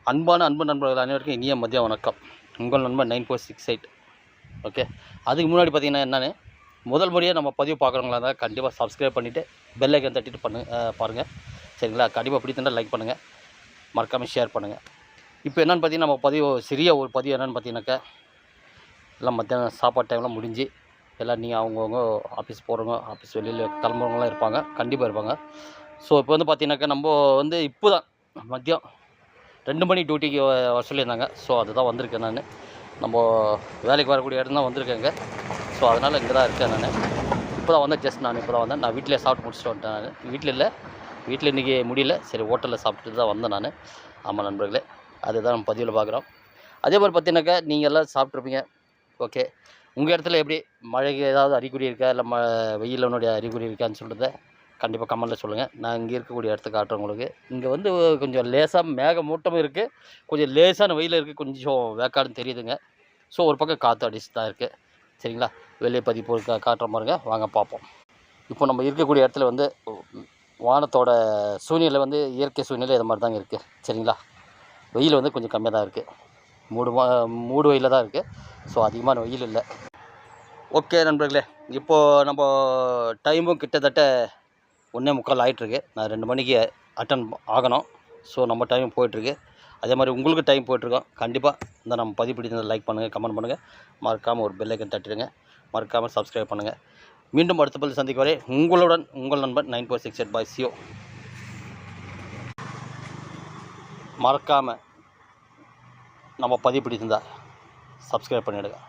அன்பு நண்பர்கள் அனைவருக்கும் இனிய மதிய வணக்கம். உங்கள் நண்பன் 9468. ஓகே, அதுக்கு முன்னாடி பார்த்தீங்கன்னா என்னென்னு முதல் முறையாக நம்ம பதிவு பார்க்குறவங்களா இருந்தால் கண்டிப்பாக சப்ஸ்கிரைப் பண்ணிவிட்டு பெல் ஐக்கன் தட்டிட்டு பாருங்கள். சரிங்களா? கண்டிப்பாக பிடித்திருந்தா லைக் பண்ணுங்கள், மறக்காமல் ஷேர் பண்ணுங்கள். இப்போ என்னென்னு பார்த்தீங்கன்னா நம்ம சிறிய ஒரு பதிவு என்னென்னு பார்த்தீங்கன்னாக்கா, எல்லாம் மத்தியானம் சாப்பாடு டைம்லாம் முடிஞ்சு எல்லாம் நீங்கள் அவங்கவுங்க ஆஃபீஸ் போகிறவங்க, ஆஃபீஸ் வெளியில் கிளம்புறவங்களாம் இருப்பாங்க, கண்டிப்பாக இருப்பாங்க. ஸோ இப்போ வந்து பார்த்தீங்கன்னாக்கா நம்ம வந்து இப்போ தான் மதியம் 2 மணி டியூட்டிக்கு வர சொல்லியிருந்தாங்க. ஸோ அதுதான் வந்திருக்கேன் நான். நம்ம வேலைக்கு வரக்கூடிய இடம் தான் வந்திருக்கேங்க. ஸோ அதனால் இங்கே தான் இருக்கேன் நான். இப்போ தான் வந்தேன், ஜஸ்ட் நான் இப்போ தான் வந்தேன். நான் வீட்டிலே சாப்பிட்டு முடிச்சுட்டு வந்துட்டேன். நான் வீட்டில் இன்றைக்கி முடியல, சரி ஹோட்டலில் சாப்பிட்டுட்டு தான் வந்தேன் நான். ஆமாம் நண்பர்களே, அதுதான் நம்ம பதிவில் பார்க்குறோம். அதே மாதிரி பார்த்தீங்கன்னாக்கா நீங்கள் எல்லாம் சாப்பிட்ருப்பீங்க. ஓகே, உங்கள் இடத்துல எப்படி மழைக்கு ஏதாவது அறிகுறி இருக்கா, இல்லை வெயிலினுடைய அறிகுறி இருக்கான்னு சொல்கிறத கண்டிப்பாக கமெண்ட்டில் சொல்லுங்கள். நான் இங்கே இருக்கக்கூடிய இடத்த காட்டுறேன் உங்களுக்கு. இங்கே வந்து கொஞ்சம் லேசாக மேகமூட்டமும் இருக்குது, கொஞ்சம் லேசான வெயில் இருக்குது, கொஞ்சம் வேக்காடுன்னு தெரியுதுங்க. ஸோ ஒரு பக்கம் காற்று அடிச்சு தான் இருக்குது. சரிங்களா? வெளியே பதிப்பு காட்டுற மாதிரிங்க, வாங்க பார்ப்போம். இப்போ நம்ம இருக்கக்கூடிய இடத்துல வந்து வானத்தோட சூழ்நிலை வந்து இயற்கை சூழ்நிலை இது மாதிரி தாங்க இருக்குது. சரிங்களா? வெயில் வந்து கொஞ்சம் கம்மியாக தான் இருக்குது, மூடு வெயிலில் தான் இருக்குது. ஸோ அதிகமான வெயில் இல்லை. ஓகே நண்பர்களே, இப்போது நம்ம டைமும் கிட்டத்தட்ட 1:45 ஆகிட்டுருக்கு. நான் 2 மணிக்கு அட்டன் ஆகணும். ஸோ நம்ம டைம் போயிட்டுருக்கு. அதே மாதிரி உங்களுக்கு டைம் போயிட்டுருக்கோம். கண்டிப்பாக இந்த நம்ம பதிவு பிடிச்சிருந்தா லைக் பண்ணுங்கள், கமெண்ட் பண்ணுங்கள், மறக்காமல் ஒரு பெல் ஐக்கன் தட்டிடுங்க, மறக்காமல் சப்ஸ்கிரைப் பண்ணுங்கள். மீண்டும் அடுத்த பதில் சந்திக்கும் வரை உங்களுடன் உங்கள் நண்பன் 9468 by CO. மறக்காமல் நம்ம பதிவு பிடிச்சிருந்தா சப்ஸ்கிரைப் பண்ணிவிடுங்க.